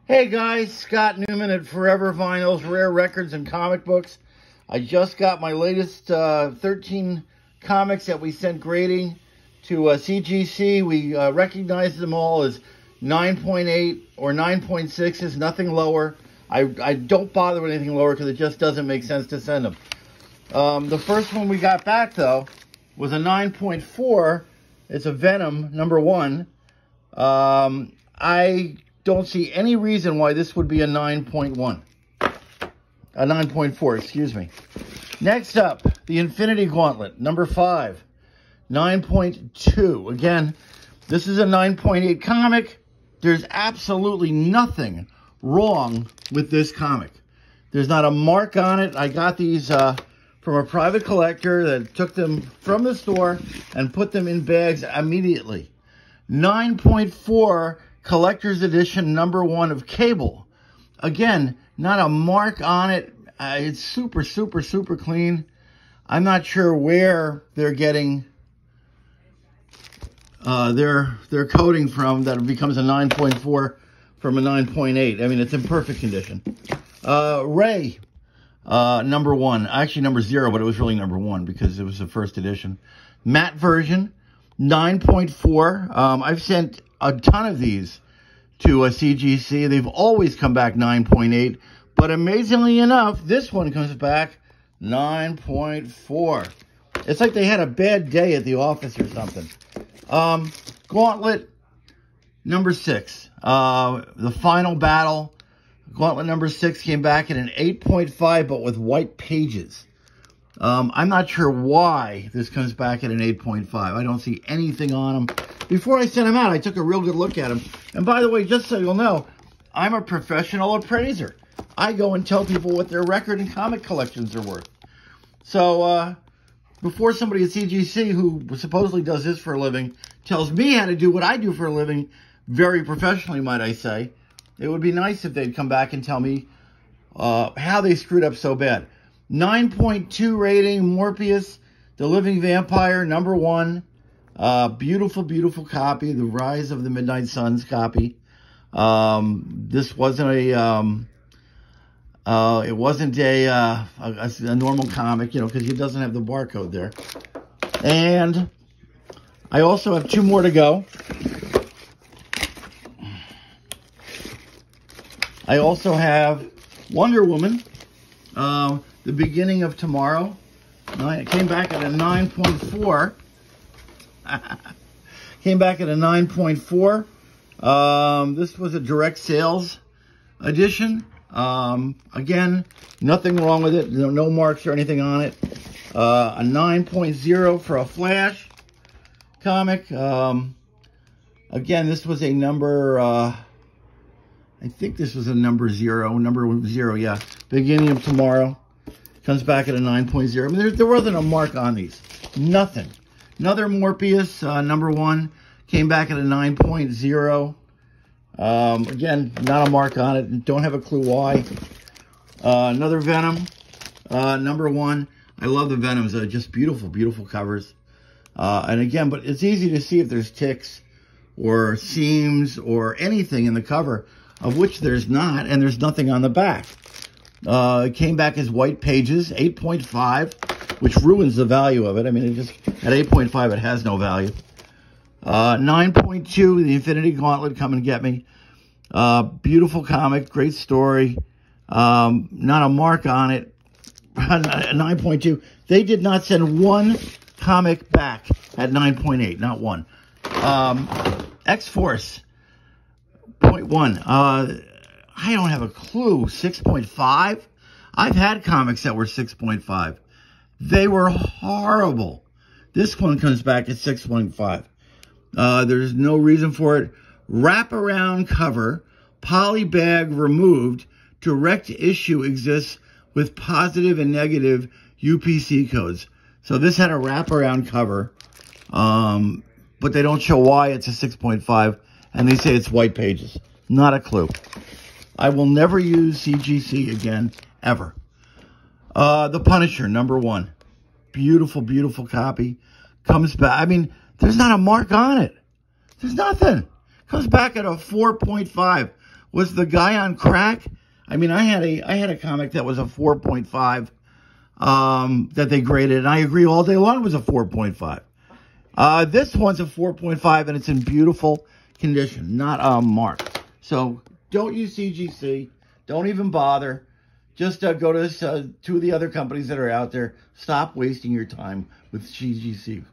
Hey guys, Scott Newman at Forever Vinyls, Rare Records and Comic Books. I just got my latest 13 comics that we sent grading to CGC. We recognized them all as 9.8 or 9.6s, nothing lower. I don't bother with anything lower because it just doesn't make sense to send them. The first one we got back, though, was a 9.4. It's a Venom, #1. I don't see any reason why this would be a 9.1. A 9.4, excuse me. Next up, the Infinity Gauntlet, #5. 9.2. Again, this is a 9.8 comic. There's absolutely nothing wrong with this comic. There's not a mark on it. I got these from a private collector that took them from the store and put them in bags immediately. 9.4 Collector's Edition #1 of Cable. Again, not a mark on it. It's super, super, super clean. I'm not sure where they're getting their coating from that it becomes a 9.4 from a 9.8. I mean, it's in perfect condition. Ray, #1. Actually, #0, but it was really #1 because it was the first edition. Matte version, 9.4. I've sent a ton of these to a CGC. They've always come back 9.8, but amazingly enough, this one comes back 9.4. It's like they had a bad day at the office or something. Gauntlet #6. The Final Battle. Gauntlet #6 came back at an 8.5, but with white pages. I'm not sure why this comes back at an 8.5. I don't see anything on them. Before I sent them out, I took a real good look at them. And by the way, just so you'll know, I'm a professional appraiser. I go and tell people what their record and comic collections are worth. So, before somebody at CGC, who supposedly does this for a living, tells me how to do what I do for a living, very professionally, might I say, it would be nice if they'd come back and tell me how they screwed up so bad. 9.2 rating, Morpheus, The Living Vampire, #1. Beautiful, beautiful copy. The Rise of the Midnight Suns copy. This wasn't it wasn't a normal comic, you know, because it doesn't have the barcode there. And I also have 2 more to go. I also have Wonder Woman, The Beginning of Tomorrow. It came back at a 9.4. Came back at a 9.4. This was a direct sales edition. Again, nothing wrong with it. No marks or anything on it. A 9.0 for a Flash comic. Again, this was a number, I think this was a #0, yeah. Beginning of Tomorrow. Comes back at a 9.0. I mean, there wasn't a mark on these. Nothing. Another Morpheus, #1, came back at a 9.0. Again, not a mark on it. Don't have a clue why. Another Venom, #1. I love the Venoms. They're just beautiful, beautiful covers. And again, but it's easy to see if there's ticks or seams or anything in the cover, of which there's not, and there's nothing on the back. It came back as white pages, 8.5, which ruins the value of it. I mean, it just at 8.5, it has no value. 9.2, The Infinity Gauntlet, Come and Get Me. Beautiful comic, great story. Not a mark on it. 9.2. They did not send one comic back at 9.8, not one. X-Force, 0.1. I don't have a clue. 6.5? I've had comics that were 6.5. They were horrible. This one comes back at 6.5. There's no reason for it. Wraparound cover, poly bag removed, direct issue exists with positive and negative UPC codes. So this had a wraparound cover, but they don't show why it's a 6.5, and they say it's white pages. Not a clue. I will never use CGC again, ever. The Punisher, #1. Beautiful, beautiful copy. Comes back. I mean, there's not a mark on it. There's nothing. Comes back at a 4.5, Was the guy on crack? I mean, I had a comic that was a 4.5 that they graded, and I agree all day long it was a 4.5. This one's a 4.5, and it's in beautiful condition, not marked. So don't use CGC. Don't even bother. Just go to two of the other companies that are out there. Stop wasting your time with CGC.